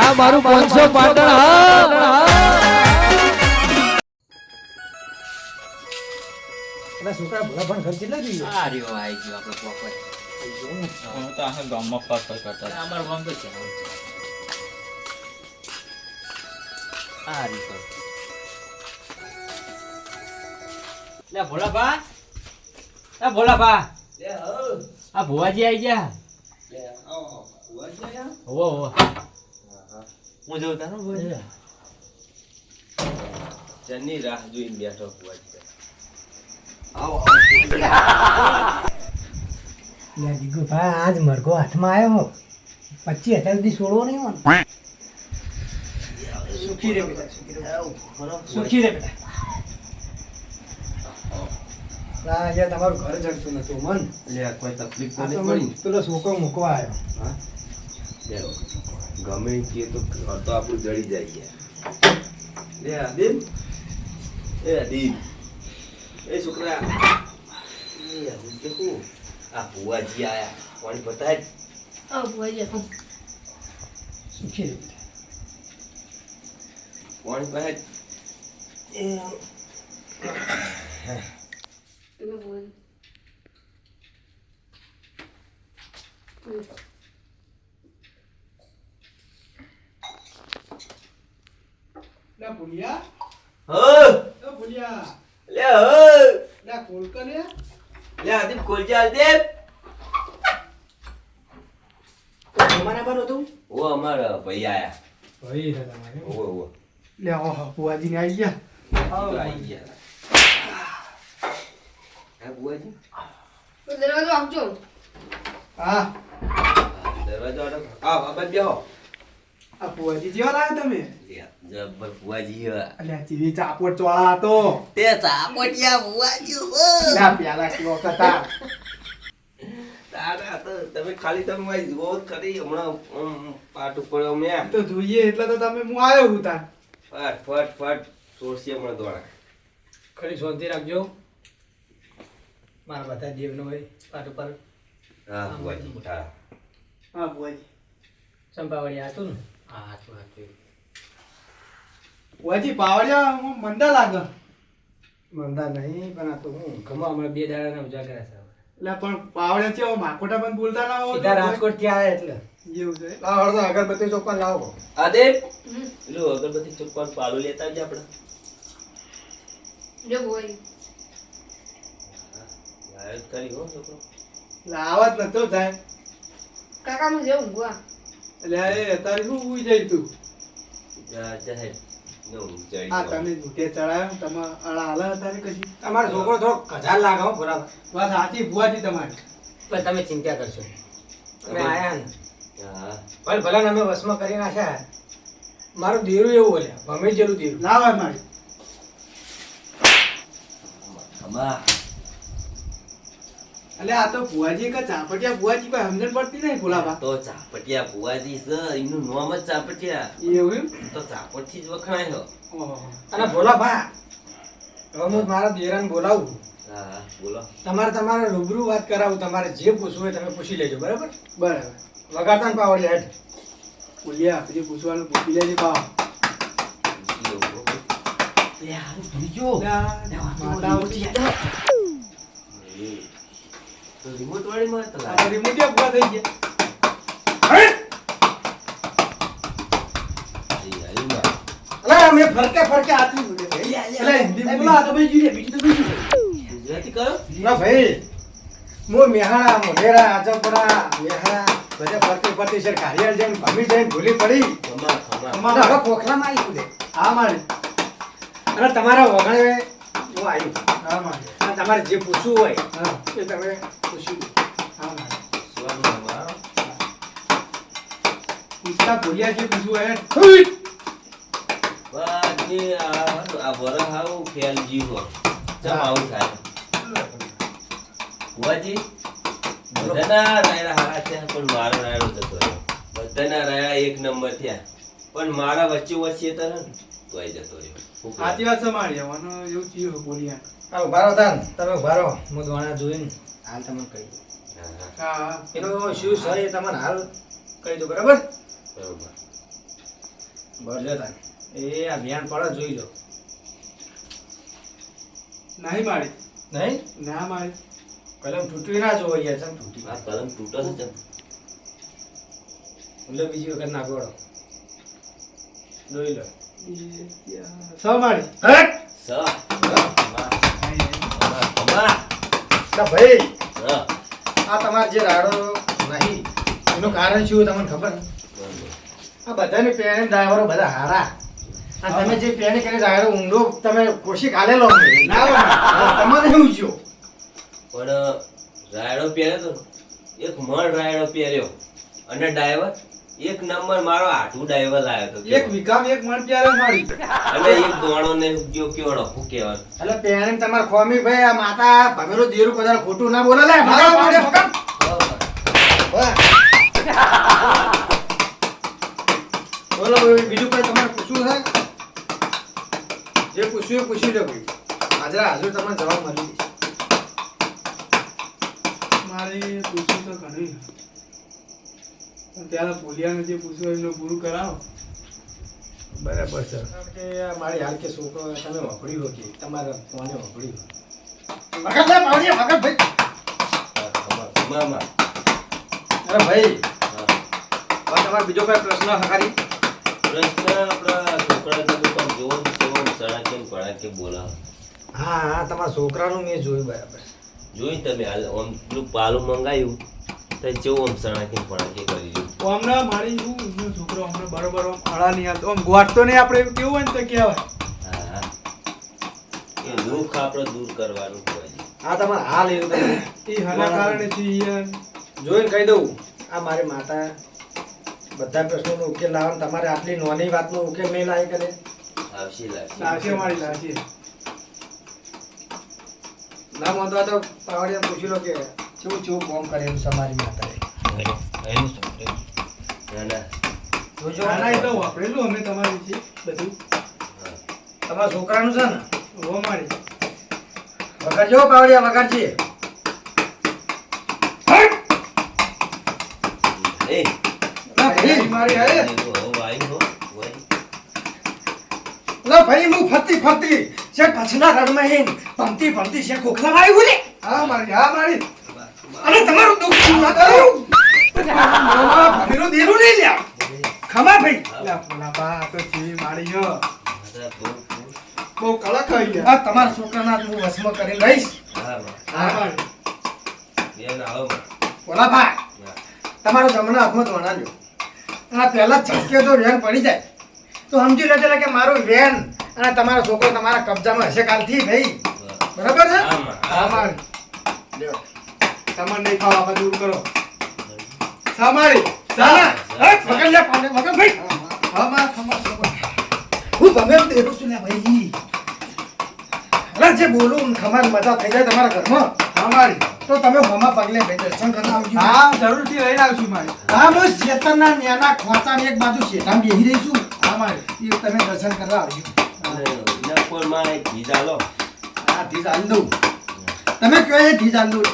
આ મારું 500 પાટણ હા અરે છોકરા ભલા પણ ઘર કેટલા જોઈએ આ રહ્યો આઈ ગયો આપણો પોપટ હું તો આખા ગામમાં ફર કરતા હતા. અમાર ગામ તો છે આ રીતો લે ભોળાબા એ ભોળાબા લે હો આ ભુવાજી આવી ગયા લે આવો ભુવાજી આયા હોવો હોવો હું જોઉં તારો ભુવાજી. જની રાહ જોઈને બેઠો ભુવાજી આવો લે દીકુ ભાઈ આજ મરઘો હાથમાં આવ્યો 25,000 સુધી છોડવો નહીં મને સુખી રે બેટા સુખી રે બેટા આ યાર તમારું ઘર જડતું નતું મન લે કોઈ તકલીફ આ તો તો નહીં મને પેલો છોકરો મૂકવા આવ્યો હા લે ગમે કે તો ઘર તો આપણું જડી જાય ગયા લે આદિમ એ આદિમ એ છોકરા એ આદિમ કે હું આ ભુવાજી આયા કોણ બતાય સુખી રે બેટા કોણ બતાય એ લે ભુલિયા હો ઓ ભુલિયા લે હો લે કોલ કરે લે આદિમ ખોલજે આદિમ તો તમારા પર હતું ઓ અમારા ભાઈ આયા ભાઈ છે તમારે ઓ ઓ લે ઓહો ભુવાજી ને આવી ગયા આવી ગયા હા ભુવાજી દરવાજો આપજો. હા દરવાજો આવ આ બંધ બેહો આ ભુવાજી જેવા લાગે તમે જબર ભુવાજી અલ્યા ચીવી ચાપોટ ચોળા હતો તે ચાપોટિયા ભુવાજી લે પ્યાલા કેવો હતા તારા તો તમે ખાલી તમે વાઈ જુઓ જ ખરી હમણાં પાટ ઉપર મેં તો જોઈએ એટલે તો તમે હું આવ્યો હું તાર ફટ ફટ ફટ સોરસી હમણાં દોડા ખરી શાંતિ રાખજો મારા બધા દેવનો હોય પાટ ઉપર હા ભુવાજી ઉઠા હા ભુવાજી ચંપાવળી હતું ને હા હાચું હાચું ભુવાજી પાવડિયા મંદા લાગે મંદા નહીં પણ આ તો હું ઘરમાં હમણાં 2 દાડાના ઉજાગરા છે એટલે પણ પાવડિયા છે માકોટા પણ બોલતા ના હોય સીધા રાજકોટ થી આવ્યા એટલે એવું છે લાવ હળદો અગરબત્તી ચોપન લાવો આદે પેલું અગરબત્તી ચોપ્પન પાલું લેતા આવજે આપણે જો બોય. લાયો જ કરી હો છોકરો લાવત નતો થાય કાકા હું જેવું ઊંઘવા. એટલે એ તારી શું ઉઈ જાય તું જા જાહે નો જડી આ તમે દુખે ચડાયો તમે અળા હાલા તારી કશી તમારો છોકરો થોડો કજાર લાગે હો બરાબર વાત સાચી ભુવાજી તમારી પણ તમે ચિંતા કરશો અમે આયા ને હા ભલે ભલે ને અમે વસમાં કરી નાખ્યા મારું દેરું એવું બોલ્યા ભમે જેલું દેરું લાવ મારી અમા એટલે આ તો ભુવાજી કે ચાપટિયા ભુવાજી કોઈ સમજણ પડતી નહીં ભોલાબા તો ચાપટિયા ભુવાજી છે એમનું નામ જ ચાપટિયા એવું એમ તો ચાપટથી જ વખણાય ઓહો અને ભોલા ભા હવે હું મારા દેરાને બોલાવું હા બોલો તમારે રૂબરૂ વાત કરાવું તમારે જે પૂછવું હોય તમે પૂછી લેજો બરાબર બરાબર વગાડતા ને પાવડી હેઠ બોલ્યા આપણે પૂછવાનું પૂછી લેજે પાવ લે હારું ભૂલી ગયો મોટા ઉઠી તો રિમોટ વાળી માં તો આ લાગે રિમોટિયા પૂરા થઈ ગયા અલા મેં ફરકે આતું એટલે હિન્દી બોલા આ તો ભાઈ જોઈએ બીજું તો બીજું ગુજરાતી કરો ના ભાઈ હું મેહાણા મોઢેરા આજપરા મેહાણા બધે ફરતી છે કારિયાલ જઈને ભમી જઈને ભૂલી પડી ખમા ખમા અમારા હવે ખોખલામાં આવી કુદે હા મારી અને તમારા વગણે હું આવ્યું હા મારી અને તમારે જે પૂછવું હોય હા એ તમે પૂછી લો હા મારી સુવાનું અમારો પૂછતા બોલ્યા છે પૂછવું હે બાકી આ વરહ આવું ફેલ જીવો ચમ આવું થાય ભુવાજી બધાના રાયડા હારા થયા પણ મારો રાયડો જતો રહ્યો બધાના રાયડા એક નંબર થયા પણ મારા વચ્ચે વચ્ચે તર તોય જતો રહ્યો સાચી વાત છે મારી આવવાનો એવું થયું બોલ્યા હા ઉભા રહો તાન તમે ઉભા રહો હું દોણા જોઈને હાલ તમને કહી દઉં હા એનો શું છે એ તમને હાલ કહી દઉં બરાબર બરોબર બળજો તાર એ આ ધ્યાન પડે જોઈ લો નહીં મારી નહીં ના મારી કલમ તૂટવી ના જોવો યાર ચમ તૂટી આ કલમ તૂટે છે ચમ. એટલે બીજી વખત ના ગોળો જોઈ લો છ મારી હટ સ કમા તો ભાઈ હા આ તમારે જે રાડો નહીં એનું કારણ શું તમને ખબર આ બધાની પેણી ડ્રાઈવરો બધા હારા અને તમે જે પેણી કરી રાયડો ઊંડો તમે કોશી કાઢેલો ના હોય. તમને શું જો પણ રાયડો પહેર્યો તો એક મણ રાયડો પહેર્યો અને ડ્રાઈવર એક નંબર મારો આઠું ડ્રાઈવર લાવ્યો તો એક વીઘામાં એક મણ ત્યારે મારી અને એક દોણો ને જો કેવડો શું કહેવાનું એટલે પેણી તમારે ખોમી ભાઈ આ માતા ભમેરો દેરું કદાચ ખોટું ના બોલે લે ભગાવ પાડે ભગાવ વાહ. બોલો ભાઈ, બીજું કઈ તમારે પૂછવું છે જે પૂછ્યું એ પૂછી લો ભાઈ હાજરા હાજર તમને જવાબ મળી જશે મારે પૂછ્યું તો ઘણું પણ ત્યારે ભૂલિયાને જે પૂછ્યું એમને પૂરું કરાવો બરાબર છે કે આ મારી હાલ કે છોકરો તમે વપડ્યું હો કે તમારે કોને વપડ્યું વખત લે પાવડિયા વખત ભાઈ કમામાં અરે ભાઈ હા હવે તમારે બીજો કોઈ પ્રશ્ન હકારી પ્રશ્ન આપણા છોકરા તો પણ જોવો જ કેવો સડાકે પડાકે બોલાવે હા હા તમારા છોકરાનું મેં જોયું બરાબર જોઈ તમે હાલ આમ પેલું પાલું મંગાવ્યું તો કેવું આમ સડાકે પડાકે કરી દીધું હમણાં મારી શું એમનો છોકરો હમણાં બરોબર આમ અડા નહીં હાલતો આમ ગોઠતો નહીં આપણે એવું કેવું હોય ને તો કહેવાય હા એ દુઃખ આપણે દૂર કરવાનું હોય હા તમારે હાલ એવું તમે એ હના કારણે જોઈને કહી દઉં આ મારી માતા બધા પ્રશ્નોનો ઉકેલ લાવવાનો તમારે આટલી નાની વાતનો ઉકેલ નહીં લાવી કરે આવશે લાશે મારી લાશે ના માનતો તો પાવડિયા પૂછી લો કે કેવું કેવું કોમ કરે એમ છે મારી માતાએ ના ના જોજો નાના એ તો વાપરેલું અમે તમારી છે બધું તમારા છોકરાનું છે ને હો મારી વગાડજો પાવડિયા વગાડજે એ મારી આએ હો ભાઈ હો ભાઈ લો ભાઈ હું ફરતી ફરતી છે કચ્છના રણમાં હેન પંક્તિ પંક્તિ છે ખોખલામાં આવ્યું લે હા મારી અને તમારું દુઃખ શું ના કરું મોમાં ભરેલું દેરું નહીં લ્યા ખમા ભાઈ લા પોલા તો જી મારી હો હા બહુ કડક થઈ ગયા આ તમારા છોકરાના હું વસમાં કરી લઈશ હા હા મારી બેન આવો બોલા ભા તમારો જમણા હાથમાં ધોણાલ્યો અને પહેલા ઝટકે તો વેન પડી જાય તો સમજી લેજો કે મારું વેન અને તમારો છોકરો તમારા કબજામાં હશે કાલથી ભાઈ બરાબર છે હા મારી લ્યો તમારે નહીં ખાવા આપણે દૂર કરો સા મારી ચાલા પકડ લે પાને પકડ ભાઈ હા માં ખમા ખમા હું ગમે એમ દેરું છું ને ભાઈ અરે જે બોલું ખમાર મજા થઈ જાય તમારા ઘરમાં હા મારી તો તમે મમા પગલે ભાઈ દર્શન કરવા આવજો હા જરૂરથી લઈને આવશું મારી હા હું શેતરના ન્યાના ખોચાની એક બાજુ શેઠામાં બેહી રહી છું હા મારી એ તમે દર્શન કરવા આવજો ઇનાપોર માં એક ઘી આલો હા ધીજ આલ દઉં તમે કયો એ ધીજ આલ દઉં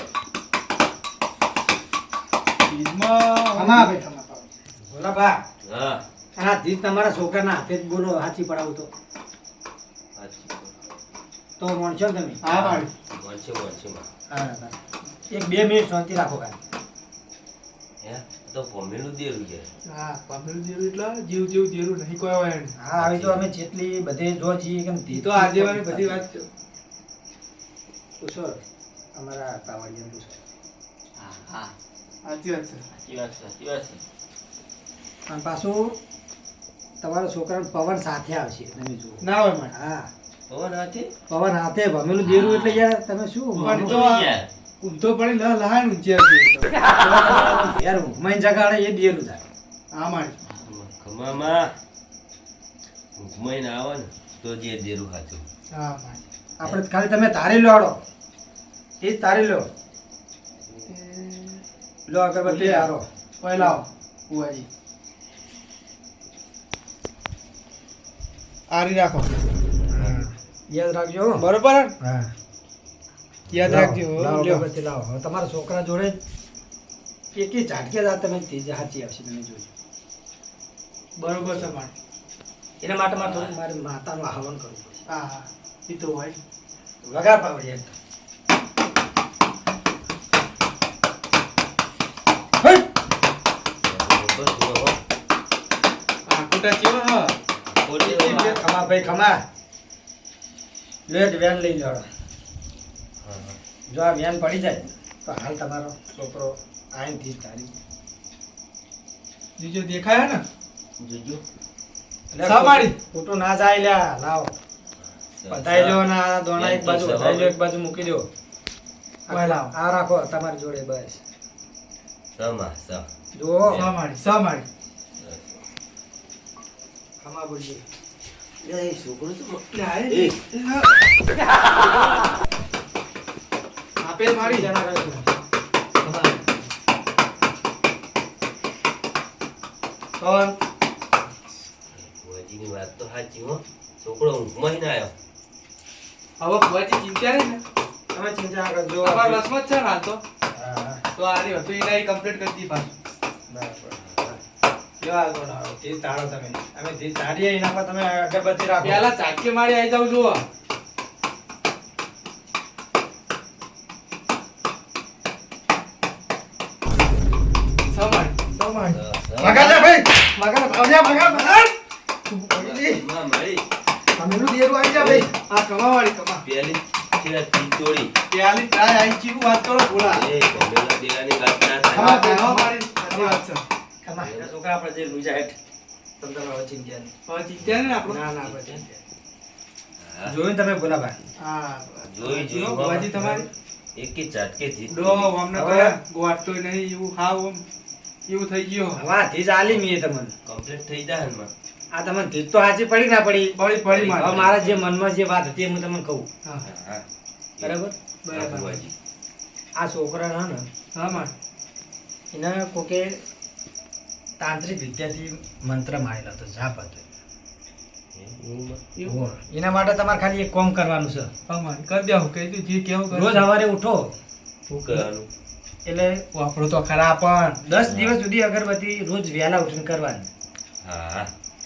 ઈદમાં ખમા ભાઈ ખમા બોલા બા હા આ ધીજ તમારા છોકરાના હાથે જ બોલો હાચી પડાવું તો મોણશો ને તમે હા મારી વંશે માં હા એક 2 મિનિટ શાંતિ રાખો કાંઈ હે તો ભમેલું દેરું છે હા પામેલું દેરું એટલે જીવ જીવ દેરું નહીં કોઈ હોય એને. હા આવી તો અમે જેટલી બધે જો છીએ કેમ ઈ તો આજેવાની બધી વાત છે. પૂછો અમારા કાવડિયાને પૂછો હા સાચી વાત છે સાચી વાત છે સાચી વાત છે અને પાછું તમારો છોકરાનો પવન સાથે આવશે તમે જુઓ ના હોય મારી હા પવન હાથે પવન હાથે ભમેલું દેરું એટલે યાર તમે શું પણ તો યાર ઊંધો પડી લહાણ ઊંચી આવશે એ તો. યાર ઊંઘમાં જગાડે એ દેરું થાય હા મારી ખમામાં હુકમાઈને આવો ને તો જે દેરું હાથું હા મારી આપણે ખાલી તમે તારી લો આડો એ જ તારી લો લો અગરબત્તી તારો પહેલા આવો બુઆજી આરી રાખો યાદ રાખજો બરોબર હા યાદ લાવો, રાખજો લાવો લ્યો. અગરબત્તી લાવો હવે તમારા છોકરા જોડે એકી ઝાટકે દાંત તમે તે સાચી આવશે તમે જોજો બરોબર છે મારી એના માટે મારે થોડુંક મારી માતાનું આહવાન કરવું પડે. હા હા એ તો હોય વગાર પાવડી એક. હઈ! બસ જુઓ, હો. આ કુટા ચેવો હા ખોટી ખમા ભાઈ ખમા. લેટ વેન લઈ જાઓ. હા, હા. જો આ વેન પડી જાય તો હાલ તમારો છોકરો આવીને 30 તારીખ બીજો દેખાય ને જોજો. સામાડી. ખોટું ના જાય લ્યા લાવો બધાઈ લો ના દોણા એક બાજુ બધાઈ લો એક બાજુ મૂકી દો ઓય લાવો. આ રાખો તમારી જોડે બસ સમા જુઓ સામાડી ખમા બોલીએ એ છોકરો તો એ આપે મારી જણા કરે છે. ખમા. કોણ? ભુવાજીની વાત તો સાચી હો. છોકરો ઊંઘમાં ય ના આવ્યો. હવે ભુવાજી ચિંતા નહીં ને તમે ચિંતા ના કરજો. તમારા રસમાં જ છે ને હાલ તો હા, તો આ રહ્યો તો એના કમ્પ્લીટ કરી દી પાછું બરાબર. કેવા દોણા? તે તાળો તમે અમે તે તાળીએ એના પર તમે અગરબત્તી રાખો. પેલા ચાટકે મારી આવી જાવ જુઓ સામાડી મગા લે ભાઈ મગા ભાવજા મગા મગા માં મારી અમેનું દેરું આવી જા ભાઈ. આ કમાવાળી કમા પેલી છે ચીચોડી. પેલી ટ્રાય આવી ચીકુ વાત કરો ભૂલા એ ગમેલા દેવાની વાત ના હા, થાય. કમાવાળી સાચી વાત છે ખમા એના છોકરા આપણે જે લુજા હેઠ તમને હવે ચિંતા નહીં. હવે ચિંતા નહીં ને આપણો ના ના ભાઈ ચિંતા નહીં. હા. જોયું તમે ભોલાભાઈ? હા જોઈ ભુવાજી તમારી એકે ઝાટકે જીત ડો અમને તો હવે? ગોવાટતો નહીં એવું હાવ આમ એવું થઈ ગયો હવા ધીજ આલી મીએ તમને. કમ્પ્લીટ થઈ જાય ને માં. આ તમને ધીજ તો સાચી પડી ના પડી? પડી હવે મારા જે મનમાં જે વાત હતી એ હું તમને કહું. હા હા. બરાબર? બરાબર. ભુવાજી. આ છોકરા ને હા માં એને કોકે તાંત્રિક વિદ્યાથી મંત્ર મારેલો હતો જાપ હતો. એવું માં. એવું એના માટે તમારે ખાલી એક કામ કરવાનું છે. હા માં કરી દેવું કહી દઉં જે કેવું રોજ સવારે ઉઠો શું કરવાનું? એટલે વાપરો તો ખરા પણ 10 દિવસ સુધી અગરબત્તી રોજ વહેલા ઉઠીને કરવાની હા.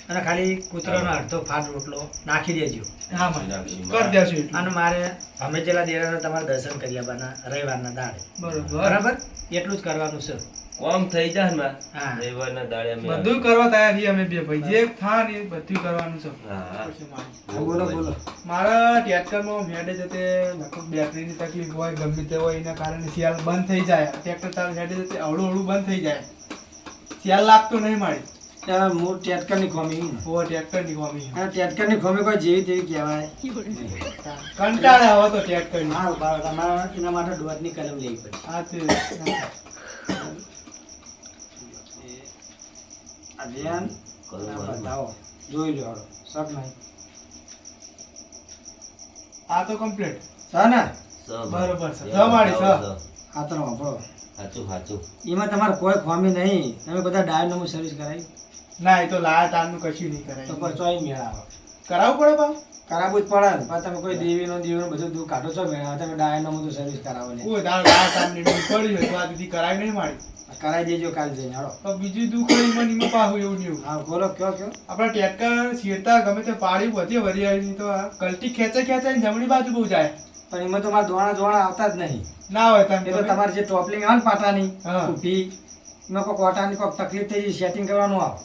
અને ખાલી કૂતરાનો અડધો ફાટ રોટલો નાખી દેજો. હા માં કરી દેશું એટલું. અને મારે હમેચેલા દેરાના તમારે દર્શન કરી આવવાના રવિવારના દાડે. બરોબર બરાબર? એટલું જ કરવાનું છે. કોમ થઈ જાય ને માં. હા. રવિવારના દાડે અમે બધું કરવા તૈયાર છીએ અમે બે ભાઈ જે થાય ને એ બધું કરવાનું છે હા. પછી મારે. હા, બોલો બોલો. મારા ટ્રેક્ટરમાં મેડે જતે લગભગ બેટરીની તકલીફ હોય ગમે તે હોય એના કારણે શિયાળ બંધ થઈ જાય ટ્રેક્ટર ચાલુ હેડે જતે હળું હળું બંધ થઈ જાય શિયાળ લાગતું નહીં મારી ત્યાં મૂળ ટેટકરની ખોમી. ઓ ટ્રેક્ટર ની કોમી આ ટેટકરની ખોમી કોઈ જેવી તેવી કહેવાય. કંટાળે હવે તો ટ્રેક્ટર ની હા, બરાબર. તમારે એના માટે દોડની કલમ લેવી પડે. આ તે આ ધ્યાન આ બતાવો. જોઈ લો હાલો. સબ નહીં. આ તો કમ્પ્લીટ છે ને? બરોબર છે. જમાડી છે. આ તો વાપરો. સાચું સાચું. એમાં તમારે કોઈ ખોમી નહીં. તમે બધા ડાયનોમો સર્વિસ કરાવી ના એ તો લાયા તારનું કશું નહીં તો કરાય ચોઈ મેળાવો. કરાવવું પડે કરાવવું જ પડે ને. પણ તમે કોઈ દેવીનું બધું દુઃખ કાઢો છો મેળાવો. તમે ડાયનોમો તો સર્વિસ કરાવો ને. કોઈ તાર લાયા તારની ડૂબ પડી હોય તો આ દીધી કરાય નહીં મારી કરાવી દેજો કાલ જઈને. હાલો. તો બીજું દુઃખ હોય એમાં નીમાં પાહું એવું ને એવું હા, બોલો કયો કયો. આપણા ટ્રેક્ટર શીરતા ગમે તે પાડી વધી વધી આવી તો આ કલટી ખેંચે જમણી બાજુ બહુ જાય પણ એમાં તો મારા ધોણા આવતા જ નહીં. ના હોય એ તો તમારે જે ટોપલિંગ આવે ને પાટાની હા. ઊભી એમાં કોઈ કોટાની કોઈ તકલીફ થઈ જાય સેટિંગ કરવાનું આવે.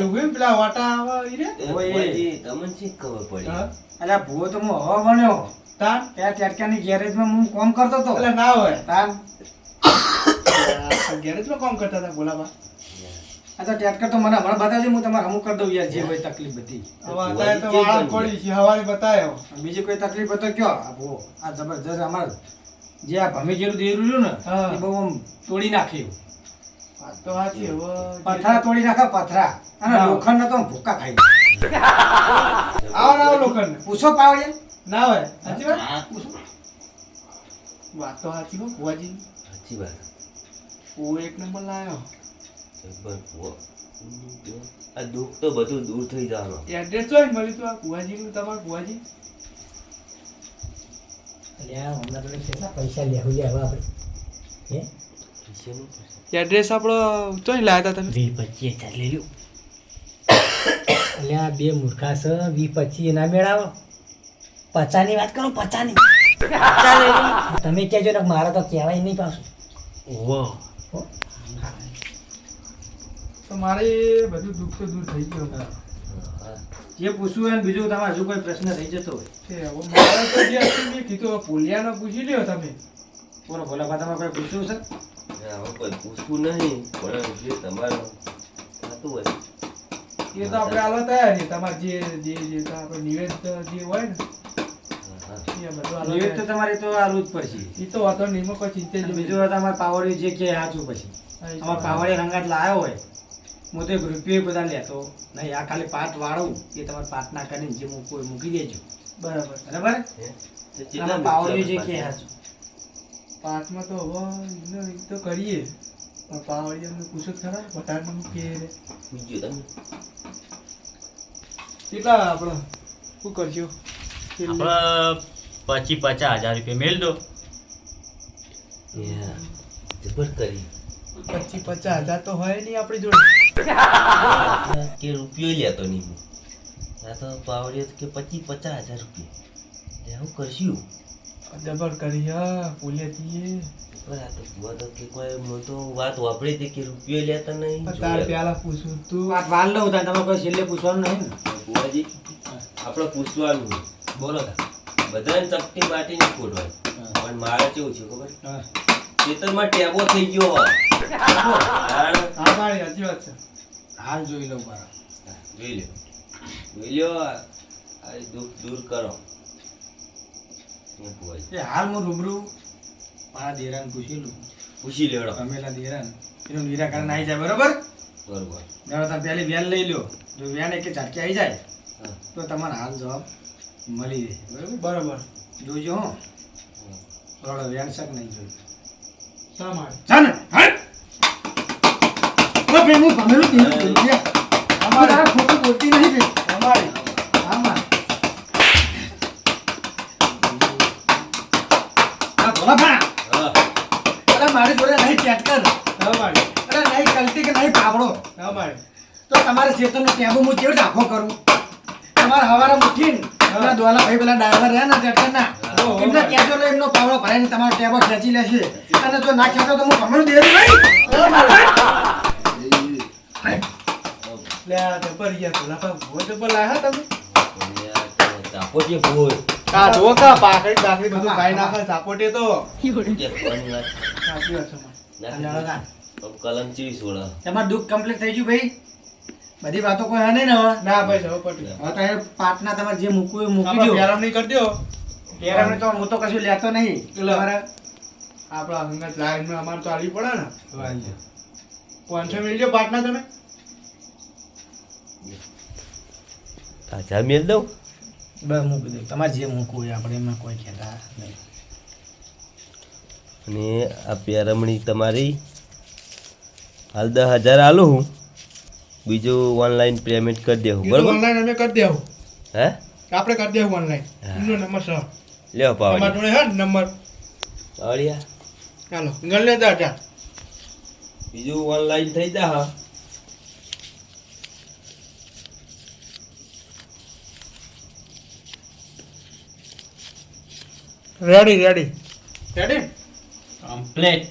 એવું એમ પેલા વાટા આવે ઈ રે એ ભુવાજી, તમને શી ખબર પડી? હા. એટલે ભૂવો તો હું હવા બન્યો તાન ત્યાં ટેટકાની ગેરેજમાં હું કામ કરતો હતો. એટલે ના હોય તાન ગેરેજમાં કામ કરતા હતા બોલાબા આ તો ટેટકર તો મને હમણાં બતાવજો. હું તમારે હમું કરી દઉં યાર જે હોય તકલીફ બધી. હવે અત્યારે તો વાળા પડી છે હવારે બતાવ્યો બીજી કોઈ તકલીફ હોય તો કયો. આ ભૂવો આ જબરજસ્ત અમારે જે આ ભમી જેવું દેરું રહ્યું ને હા. એ બહુ આમ તોડી નાખ્યું. વાત તો સાચી હવે પથરા તોડી નાખા પથરા. અને હા. લોખંડ તો ભૂકા ખાઈ ગયા. આવો ના આવો લોકોને પૂછો પાવડિયા. ના હોય સાચી વાત હા, વાત તો સાચી હો ભુવાજી સાચી વાત. ઓ એક નંબર લાયો જબર ભુવો. આ દુઃખ તો બધું દૂર થઈ જવાનું. એડ્રેસ જોઈ મળ્યું તું આ ભુવાજીનું તમારું ભુવાજી અલ્યા હમણાં તો કેટલા પૈસા લેવું લે હવે આપણે હે શેનું? એડ્રેસ આપણો ચોઈ લાયા હતા તમે 20-25 હજાર લઈ લ્યો અલ્યા બે મૂર્ખા છે 20-25 એના મેળાવો 50ની વાત કરો 50ની તમે કહેજો ને મારે તો કહેવાય નહીં પાછું તો મારે બધું દુઃખ તો દૂર થઈ ગયું જે પૂછવું હોય ને બીજું તમારે હજુ કોઈ પ્રશ્ન થઈ જતો હોય છે હવે મારે તો જે હતું મેં કીધું પોલિયાનો પૂછી લ્યો તમે બોલો ભોલા તમારે કોઈ પૂછવું છે હવે કોઈ પૂછવું નહીં પણ જે તમારું થતું હોય એ તો આપણે આલો તૈયાર છે તમારે જે આપણે નિવેદ જે હોય ને એ બધું આલો નિવેદ તો તૈયાર. તમારે તો આલું જ પડશે એ તો વાતો નહીં એમાં કોઈ ચિંતા જ અને નહીં. બીજું વાત અમારે પાવડી જે કે સાચું પછી હા, એ તો અમારે પાવડી રંગાત લાવ્યો હોય હું તો 1 રૂપિયો બધા લેતો નહીં આ ખાલી પાટ વાળું એ તમારે પાટ ના કરીને જે મૂકી દેજો બરાબર બરાબર તો કેટલા આમાં પાવડી જે રૂપિયા કે સાચું પાંચમાં તો હવે એ તો કરીએ પણ પાવડી અમને પૂછો જ ખરા બટાટાનું કે રે. બીજું તમે કેટલા આપણે શું કરશું આપણે 50,000 રૂપિયા મેળ દો જબર કરી 50,000 તો હોય નહીં આપણી જોડે કે રૂપિયો લેતો નહીં હું આ તો પાવડીઓ તો કે 50,000 રૂપિયા લે હું કરશું જબર કરી હા પોલિયાથી પણ આ તો ભુવા તો કે કોઈ હું તો વાત વાપરી હતી કે રૂપિયો લેતા નહીં તાર પેલા પૂછું તું વાત વાર લઉં ત્યાં તમારે કોઈ છેલ્લે પૂછવાનું નહીં ને ભુવાજી આપણે પૂછવાનું હોય. બોલો બધાને ચપટી માટી નહીં ખોટવાની પણ મારે કેવું છે ખબર હા ખેતરમાં ટેબો થઈ ગયો હોય હા મારી સાચી વાત છે હાલ જોઈ લઉં મારા જોઈ લ્યો આ દુઃખ દૂર કરો એ ભુવાજી એ હાલ હું રૂબરૂ મારા દેરાને પૂછી લઉં પૂછી લેવડો ગમેલા દેરાને એનું નિરાકરણ આવી જાય બરોબર બરોબર હવે તમે પહેલી વેન લઈ લો જો વેન એક ઝાટકી આવી જાય હા. તો તમારે હાલ જવાબ મળી રહે બરોબર બરાબર જોઈજો હો થોડો વેન શક નહીં જોઈ શા માટે ચાલ હાલ ઓ બે હું ભમેલું પીલું બોલી ગયા અમારે આ ખોટું બોલતી નહીં બે અમારી આમાં આ ભોલા ભા હા અરે મારી જોડે નહીં ચેટ કર અમારી અરે નહીં કલટી કે નહીં પાવડો અમારી તો તમારે ચેતનનો ટેબો હું કેવી દાખો કરું તમારે હવારે ઉઠીને પેલા દોલા ભાઈ પેલા ડ્રાઈવર રહ્યા ને ચેતનના ઓહો. એમને કહેજો ને એમનો પાવડો ભરાઈને તમારો ટેબો ખેંચી લેશે અને જો ના ખેંચો તો હું કમળું દેવું નહીં લે આ જબર ગયા પેલા પા ભૂવો જબર લાયા તમે ચાપો છે ભૂવો કા જો કા પાકડી બાકડી બધું ખાઈ નાખે સાપોટે તો કે કોની વાત સાચી વાત છે ના કલમ ચીવી સોડા તમારું દુઃખ કમ્પ્લીટ થઈ ગયું ભાઈ બધી વાતો કોઈ હા નહીં ને હવે ના ભાઈ જવું પડ્યું હવે તો એ પાટના તમારે જે મૂકવું એ મૂકી આપણે દો પ્યારામ નહીં કરી દો પેરાને તો હું તો કશું લેતો નહીં તમારે આપણા હંગાત લાઈનમાં અમારે તો આવી પડે ને 500 મિલજો પાટના તમે કાચા મેલ દઉં બસ મૂકી દો તમારે જે મૂકવું હોય આપણે એમાં કોઈ કહેતા નહીં અને આ પેરમણી તમારી હાલ 10,000 આલું હું બીજું ઓનલાઈન પેમેન્ટ કરી દેવું બરોબર ઓનલાઈન અમે કરી દેવું હે આપણે કરી દેવું ઓનલાઈન હા. એમનો નંબર છે લ્યો તમારા પાવડી જોડે હે ને નંબર પાવડિયા ચાલો ગણ લેતા હતા બીજું ઓનલાઈન થઈ જા હા રેડી રેડી રેડી કમ્પ્લેટ